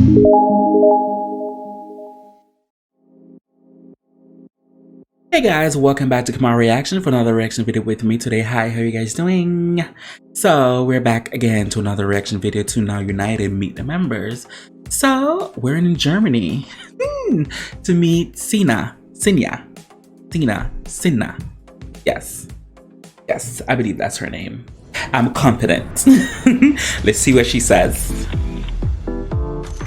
Hey guys, welcome back to Kemari Reaction for another reaction video with me today. Hi, how are you guys doing? So we're back again to another reaction video to Now United meet the members. So we're in Germany to meet Sina. Yes, I believe that's her name. I'm confident. Let's see what she says.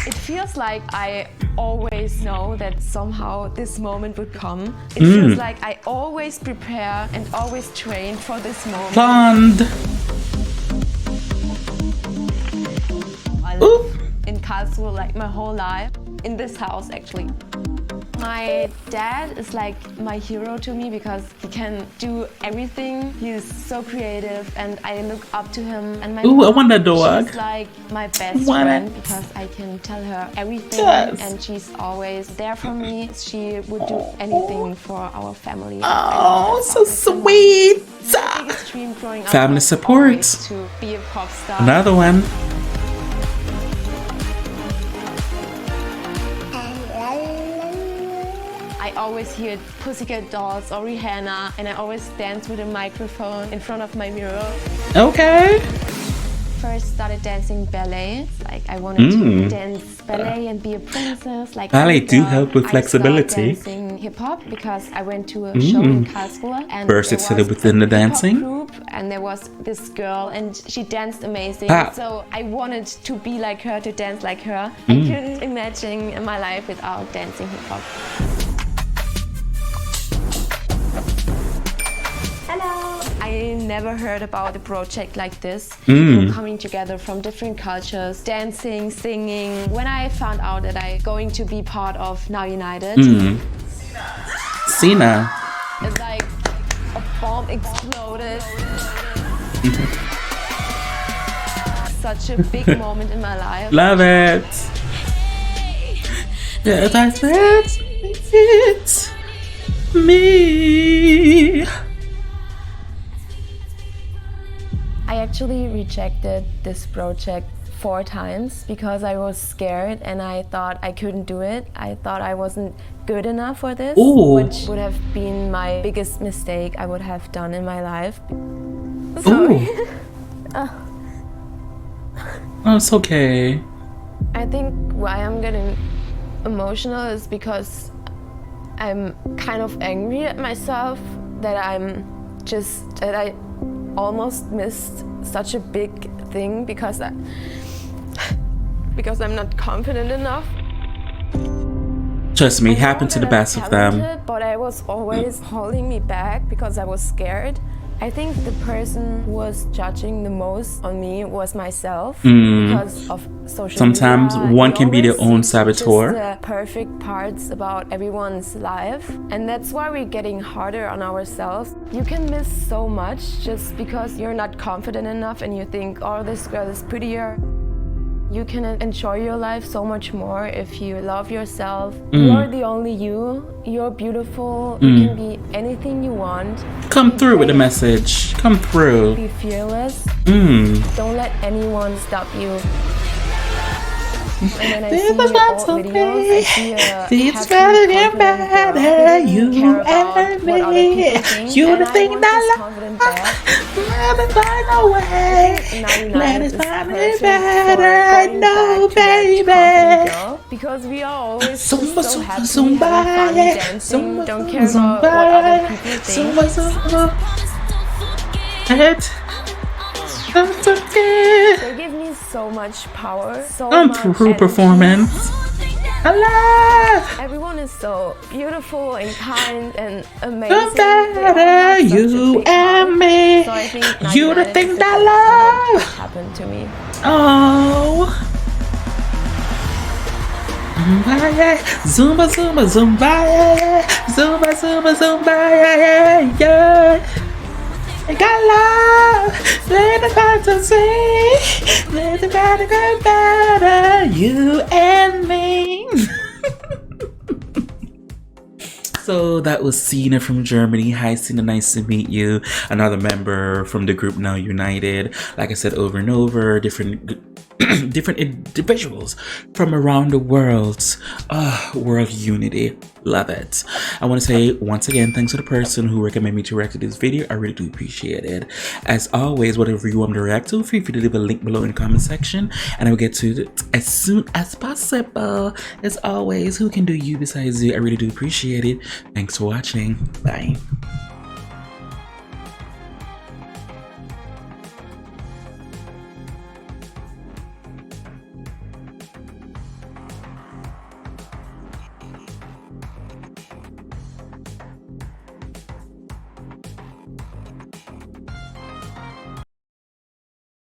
It feels like I always know that somehow this moment would come. It feels like I always prepare and always train for this moment. Blonde. I live in Karlsruhe like my whole life, in this house actually. My dad is like my hero to me because he can do everything. He's so creative and I look up to him. And my I want that mom, dog. she's like my best friend because I can tell her everything and she's always there for me. She would do anything for our family. Oh, so sweet. My biggest dream growing up Family was support. always to be a pop star. Another one. I always hear Pussycat Dolls or Rihanna and I always dance with a microphone in front of my mirror. Okay. First started dancing ballet. Like I wanted to dance ballet and be a princess. Like Ballet do help with flexibility. I started dancing hip hop because I went to a show in Karlsruhe and Versatile within the dancing. group and there was this girl and she danced amazing. So I wanted to be like her, to dance like her. I couldn't imagine my life without dancing hip hop. Hello! I never heard about a project like this. People coming together from different cultures, dancing, singing. When I found out that I'm going to be part of Now United, Sina. it's like a bomb exploded. Such a big moment in my life. Love it. Yeah, that's it. It's me. I actually rejected this project 4 times because I was scared and I thought I couldn't do it. I thought I wasn't good enough for this, which would have been my biggest mistake I would have done in my life. Sorry. Oh, it's okay. I think why I'm getting emotional is because I'm kind of angry at myself that I almost missed such a big thing because I'm not confident enough. Trust me, it happened to the best of them. But I was always holding me back because I was scared. I think the person who was judging the most on me was myself because of social Sometimes media. one can be their own Just saboteur. the perfect parts about everyone's life, and that's why we're getting harder on ourselves. You can miss so much just because you're not confident enough and you think, oh, this girl is prettier. You can enjoy your life so much more if you love yourself. You're the only you. You're beautiful. You can be anything you want. Come through with the message. Come through. Be fearless. Don't let anyone stop you. And when I see your old videos, I see a It's better than better. You and me. You the thing that I love. Let it find a way. Let it find it better. No, baby. Because we are always so Zumba, happy, zumba, having fun, dancing, don't care about what other people think. They give me so much power, so much True energy. performance. Allah. Everyone is so beautiful and kind and amazing. Better you and me. So I think You the thing that I love. happened to me. Oh. Zumba, zumba, zumba, yeah. Zumba, zumba, zumba, yeah, yeah. I got love, let the fantasy, let the better go better, you and me. So that was Sina from Germany. Hi Sina, nice to meet you. Another member from the group Now United. Like I said over and over, different different individuals from around the world. World unity. Love it. I want to say once again, thanks to the person who recommended me to react to this video. I really do appreciate it. As always, whatever you want me to react to, feel free to leave a link below in the comment section and I will get to it as soon as possible. As always, who can do you besides you? I really do appreciate it. Thanks for watching. Bye.